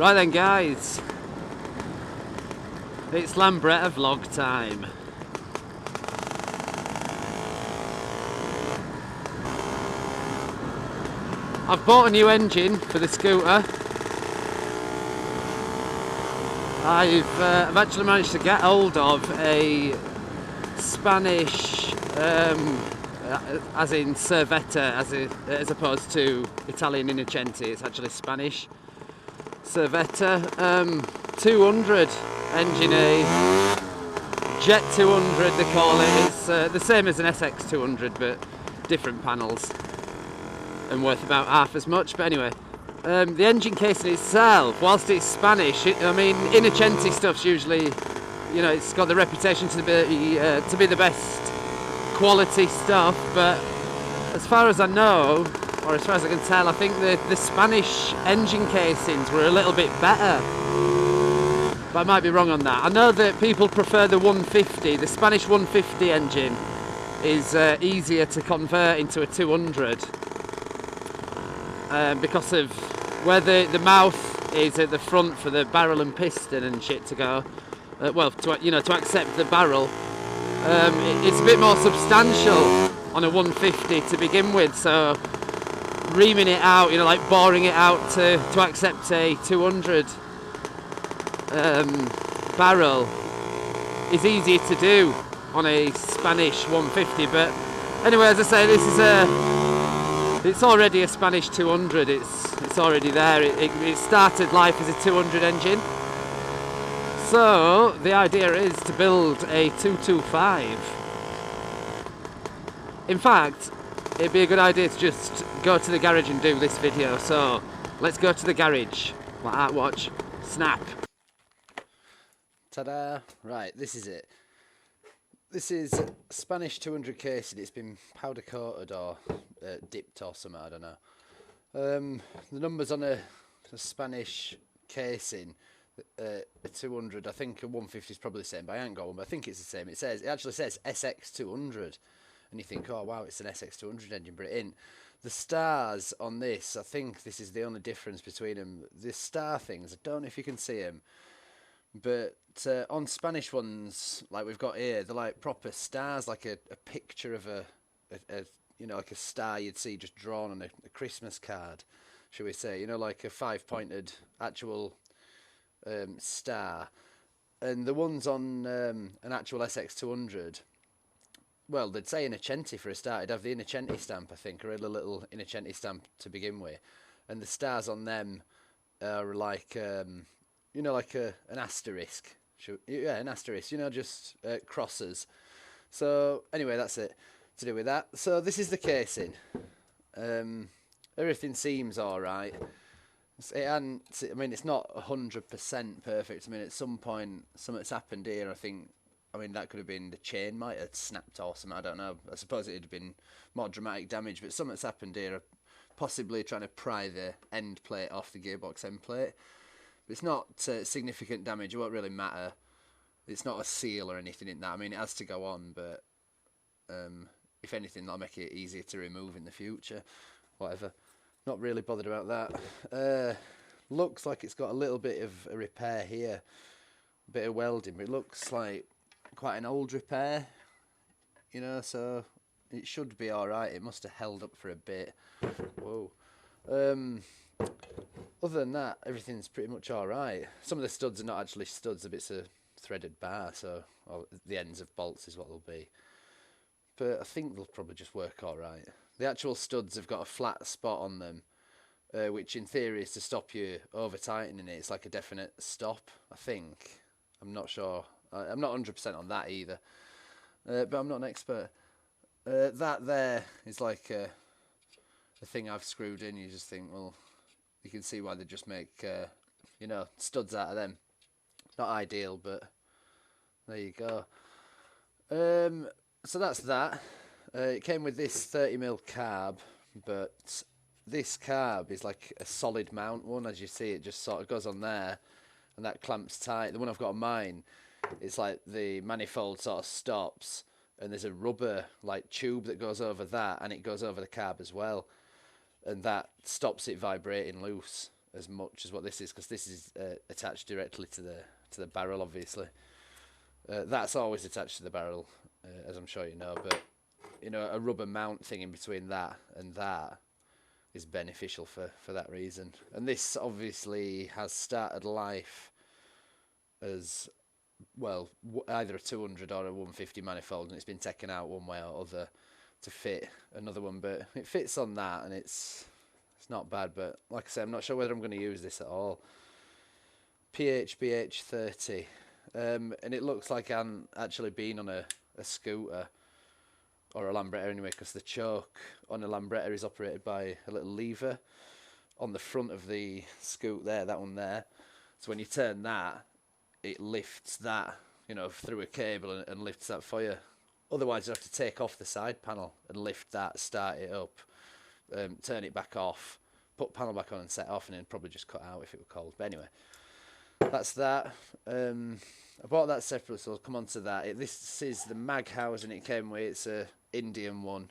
Right then guys, it's Lambretta Vlog Time. I've bought a new engine for the scooter. I've actually managed to get hold of a Spanish, as in Cervetta, as opposed to Italian Innocenti. It's actually Spanish. Cervetta 200 engine, a Jet 200 they call it. It's the same as an SX 200 but different panels and worth about half as much. But anyway, the engine casing itself, whilst it's Spanish, I mean Innocenti stuff's usually, you know, it's got the reputation to be the best quality stuff, but as far as I know, or as far as I can tell, I think the Spanish engine casings were a little bit better. But I might be wrong on that. I know that people prefer the 150. The Spanish 150 engine is easier to convert into a 200 because of where the mouth is at the front for the barrel and piston and shit to go. To accept the barrel. It's a bit more substantial on a 150 to begin with, so reaming it out, you know, like boring it out to accept a 200 barrel is easier to do on a Spanish 150. But anyway, as I say, it's already a Spanish 200. It's already there. It started life as a 200 engine. So the idea is to build a 225. In fact, it'd be a good idea to just go to the garage and do this video. So let's go to the garage. Like that, watch. Snap. Ta-da. Right, this is it. This is Spanish 200 casing. It's been powder coated or dipped or something, I don't know. The numbers on a Spanish casing, a 200, I think a 150 is probably the same, but I ain't got one, but I think it's the same. It actually says SX 200. And you think, oh wow, it's an SX200 engine, but it ain't. The stars on this, I think this is the only difference between them. The star things, I don't know if you can see them, but on Spanish ones, like we've got here, they're like proper stars, like a picture of a you know, like a star you'd see just drawn on a Christmas card, shall we say, you know, like a 5-pointed actual star. And the ones on an actual SX200, well, they'd say Innocenti for a start. It'd have the Innocenti stamp, I think, or a little Innocenti stamp to begin with. And the stars on them are like, you know, like an asterisk. Yeah, an asterisk, you know, just crosses. So, anyway, that's it to do with that. So, this is the casing. Everything seems alright. I mean, it's not 100% perfect. I mean, at some point, something's happened here, I think. I mean, that could have been the chain might have snapped or something, I don't know. I suppose it would have been more dramatic damage, but something's happened here, possibly trying to pry the end plate off the gearbox end plate. But it's not significant damage, it won't really matter. It's not a seal or anything in that. I mean, it has to go on, but if anything, that'll make it easier to remove in the future. Whatever. Not really bothered about that. Looks like it's got a little bit of a repair here. A bit of welding, but it looks like quite an old repair, you know, so it should be alright. It must have held up for a bit. Whoa. Other than that, everything's pretty much alright. Some of the studs are not actually studs, they're bits of threaded bar, so the ends of bolts is what they'll be. But I think they'll probably just work alright. The actual studs have got a flat spot on them, which in theory is to stop you over tightening it. It's like a definite stop, I think. I'm not sure. I'm not 100% on that either, but I'm not an expert. That there is like a thing I've screwed in. You just think, well, you can see why they just make, you know, studs out of them. Not ideal, but there you go. So that's that. It came with this 30mm carb, but this carb is like a solid mount one. As you see, it just sort of goes on there, and that clamps tight. The one I've got on mine, it's like the manifold sort of stops, and there's a rubber like tube that goes over that, and it goes over the carb as well, and that stops it vibrating loose. as much as what this is, because this is attached directly to the barrel, obviously. That's always attached to the barrel, as I'm sure you know, but you know, a rubber mount thing in between that and that is beneficial for that reason. And this obviously has started life as, well, either a 200 or a 150 manifold, and it's been taken out one way or other to fit another one, but it fits on that, and it's not bad. But like I said, I'm not sure whether I'm going to use this at all. PHBH 30, and it looks like I'm actually been on a scooter, or a Lambretta anyway, because the choke on a Lambretta is operated by a little lever on the front of the scoot there, that one there. So when you turn that, it lifts that, you know, through a cable and lifts that for you. Otherwise, you have to take off the side panel and lift that, start it up, turn it back off, put panel back on and set off, and then probably just cut out if it were cold. But anyway, that's that. I bought that separate, so I'll come on to that. This is the mag housing it came with. It's a Indian one.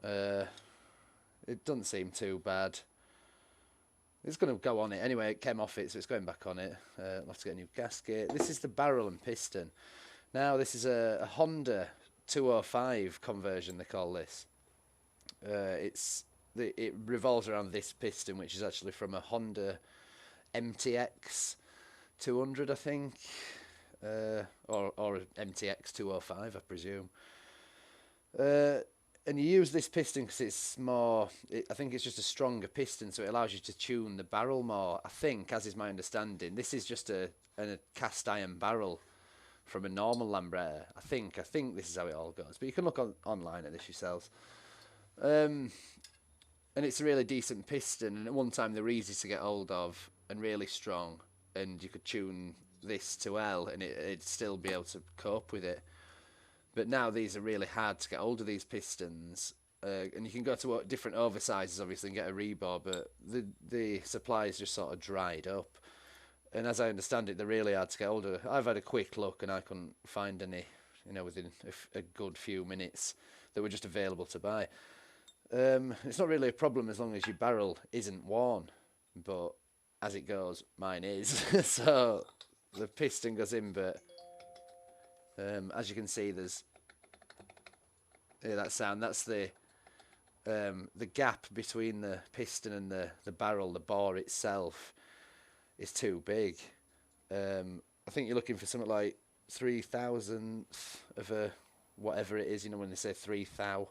It doesn't seem too bad. It's going to go on it anyway. It came off it, so it's going back on it. I'll have to get a new gasket. This is the barrel and piston. Now this is a Honda 205 conversion, they call this. It revolves around this piston, which is actually from a Honda MTX 200, I think, or MTX 205, I presume. And you use this piston because it's more, I think it's just a stronger piston, so it allows you to tune the barrel more, I think, as is my understanding. This is just a cast iron barrel from a normal Lambretta. I think this is how it all goes. But you can look online at this yourselves. And it's a really decent piston, and at one time they were easy to get hold of and really strong, and you could tune this to L and it'd still be able to cope with it. But now these are really hard to get hold of, these pistons, and you can go to different oversizes obviously and get a rebar, but the supply is just sort of dried up. And as I understand it, they're really hard to get hold of. I've had a quick look and I couldn't find any, you know, within a good few minutes that were just available to buy. It's not really a problem as long as your barrel isn't worn, but as it goes, mine is. So the piston goes in, but as you can see, there's that sound. That's the gap between the piston and the barrel, the bore itself, is too big. I think you're looking for something like 3,000th of a whatever it is, you know, when they say 3,000.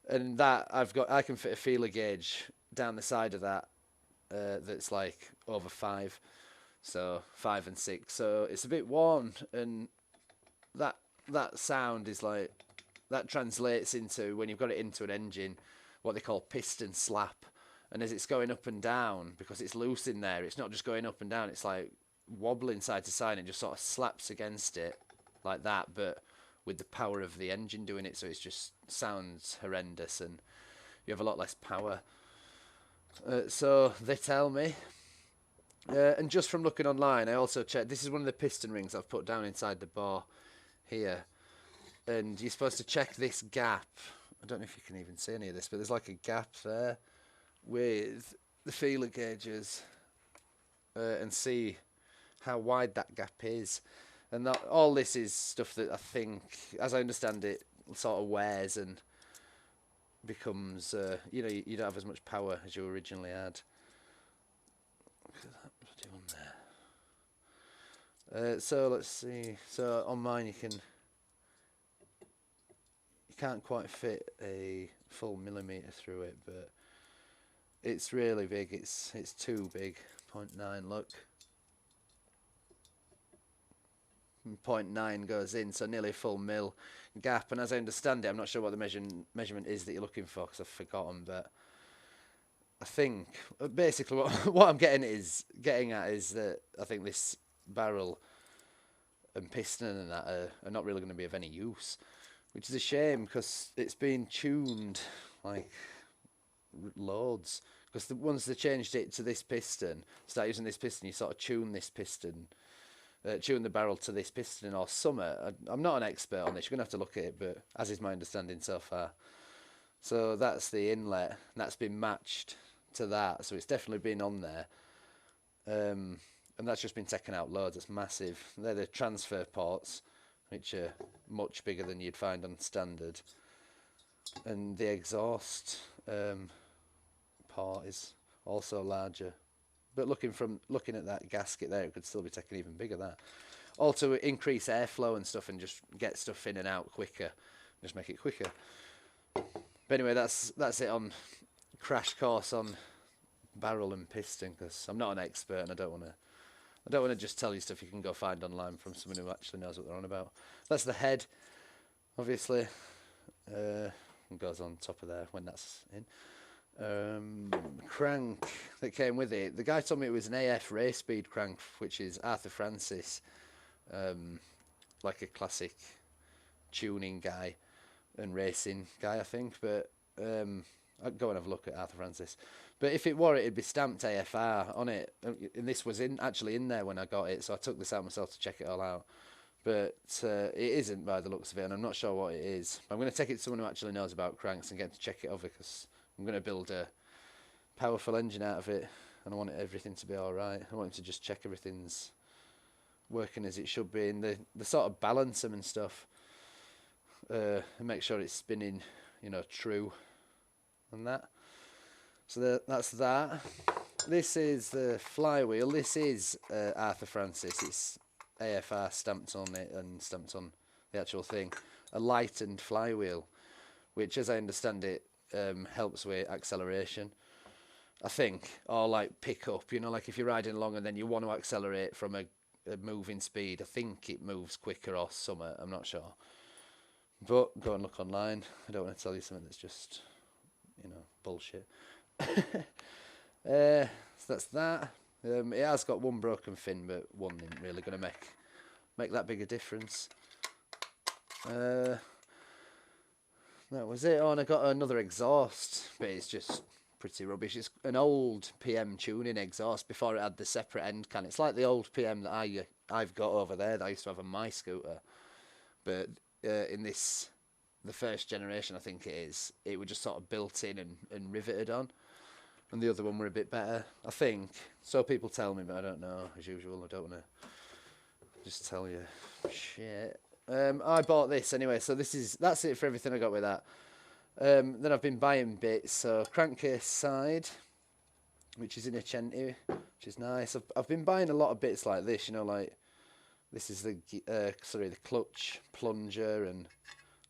And that I can fit a feeler gauge down the side of that that's like over 5, so 5 and 6. So it's a bit worn, and that sound is like, that translates into, when you've got it into an engine, what they call piston slap. And as it's going up and down, because it's loose in there, it's not just going up and down, it's like wobbling side to side, and it just sort of slaps against it like that, but with the power of the engine doing it, so it just sounds horrendous and you have a lot less power. So they tell me. And just from looking online, I also checked, this is one of the piston rings I've put down inside the bore here. And you're supposed to check this gap. I don't know if you can even see any of this, but there's like a gap there with the feeler gauges, and see how wide that gap is. And all this is stuff that I think, as I understand it, sort of wears and becomes, you know, you don't have as much power as you originally had. Look at that bloody one there. So let's see. So on mine you can't quite fit a full millimetre through it, but it's really big. It's too big. 0.9, look. 0.9 goes in, so nearly a full mil gap. And as I understand it, I'm not sure what the measurement is that you're looking for, because I've forgotten, but I think basically what I'm getting at is that I think this barrel and piston and that are not really going to be of any use, which is a shame, because it's been tuned like loads. Because once they changed it to this piston, start using this piston, you sort of tune this piston, tune the barrel to this piston or something. I'm not an expert on this, you're going to have to look at it, but as is my understanding so far. So that's the inlet, and that's been matched to that, so it's definitely been on there. And that's just been taken out loads. It's massive. They're the transfer ports, which are much bigger than you'd find on standard. And the exhaust port is also larger. But looking at that gasket there, it could still be taken even bigger. That all to increase airflow and stuff, and just get stuff in and out quicker, just make it quicker. But anyway, that's it on crash course on barrel and piston, because I'm not an expert and I don't want to just tell you stuff you can go find online from someone who actually knows what they're on about. That's the head, obviously. And goes on top of there when that's in. Crank that came with it. The guy told me it was an AF race speed crank, which is Arthur Francis, like a classic tuning guy and racing guy, I think. But I'd go and have a look at Arthur Francis. But if it were it, it'd be stamped AFR on it, and this was actually in there when I got it, so I took this out myself to check it all out. But it isn't by the looks of it, and I'm not sure what it is. I'm going to take it to someone who actually knows about cranks and get to check it over, because I'm going to build a powerful engine out of it, and I want everything to be alright. I want him to just check everything's working as it should be, and the sort of balance them and stuff, and make sure it's spinning, true, and that. So that's that. This is the flywheel. This is Arthur Francis. It's AFR stamped on it and stamped on the actual thing. A lightened flywheel, which, as I understand it, helps with acceleration, I think, or like pick up. Like if you're riding along and then you want to accelerate from a moving speed, I think it moves quicker or something. I'm not sure. But go and look online. I don't want to tell you something that's just, bullshit. So that's that. It has got one broken fin, but one isn't really going to make that big a difference. That was it. Oh, and I got another exhaust, but it's just pretty rubbish. It's an old PM tuning exhaust before it had the separate end can. It's like the old PM that I've got over there that I used to have on my scooter, but in the first generation, I think it was just sort of built in and riveted on. And the other one were a bit better, I think. So people tell me, but I don't know. As usual, I don't want to just tell you shit. I bought this anyway, so that's it for everything I got with that. Then I've been buying bits. So crankcase side, which is in a Centi, which is nice. I've been buying a lot of bits like this. Like this is the clutch plunger and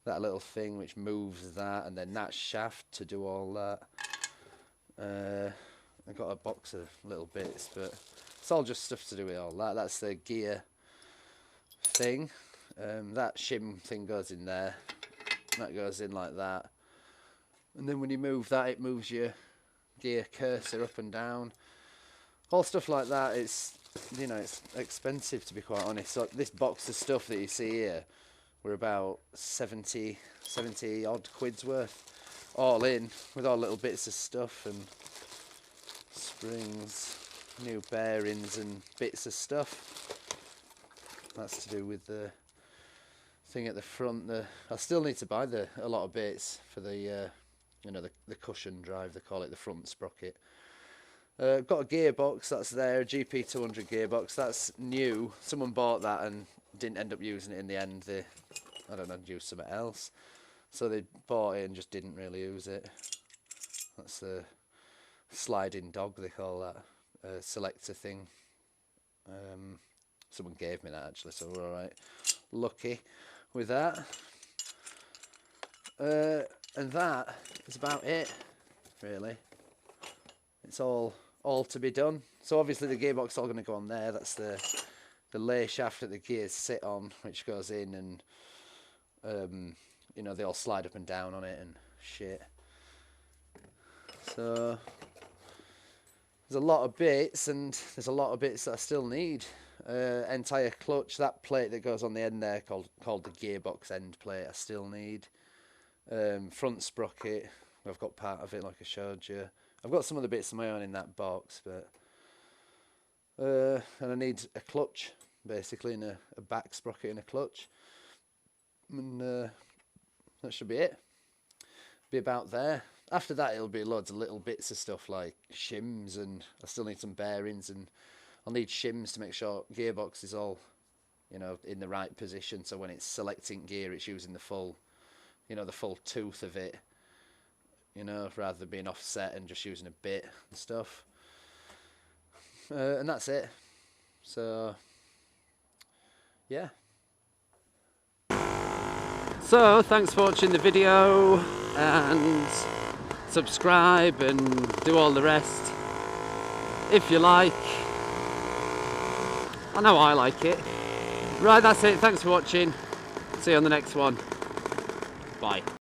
that little thing which moves that, and then that shaft to do all that. I got a box of little bits, but it's all just stuff to do with all that. That's the gear thing. That shim thing goes in there. That goes in like that. And then when you move that, it moves your gear cursor up and down. All stuff like that. It's expensive, to be quite honest. So this box of stuff that you see here were about 70 odd quid's worth. All in, with all little bits of stuff and springs, new bearings and bits of stuff. That's to do with the thing at the front. I still need to buy a lot of bits for the the cushion drive, they call it, the front sprocket. Got a gearbox that's there, a GP200 gearbox. That's new. Someone bought that and didn't end up using it in the end. I don't know, used something else. So they bought it and just didn't really use it. That's a sliding dog, they call that. Selector thing. Someone gave me that actually, so we're alright. Lucky with that. And that is about it, really. It's all to be done. So obviously the gearbox is all going to go on there. That's the lay shaft that the gears sit on, which goes in, and they all slide up and down on it and shit. So there's a lot of bits, and there's a lot of bits that I still need. Entire clutch, that plate that goes on the end there, called the gearbox end plate, I still need. Front sprocket, I've got part of it like I showed you. I've got some of the bits of my own in that box, but and I need a clutch basically, and a back sprocket and a clutch, and that should be it. Be about there. after that it'll be loads of little bits of stuff like shims, and I still need some bearings, and I'll need shims to make sure gearbox is all, you know, in the right position, so when it's selecting gear it's using the full, you know, the full tooth of it, you know, rather than being offset and just using a bit and stuff. And that's it. So yeah. So thanks for watching the video, and subscribe and do all the rest if you like. I know I like it. Right, that's it. Thanks for watching. See you on the next one. Bye.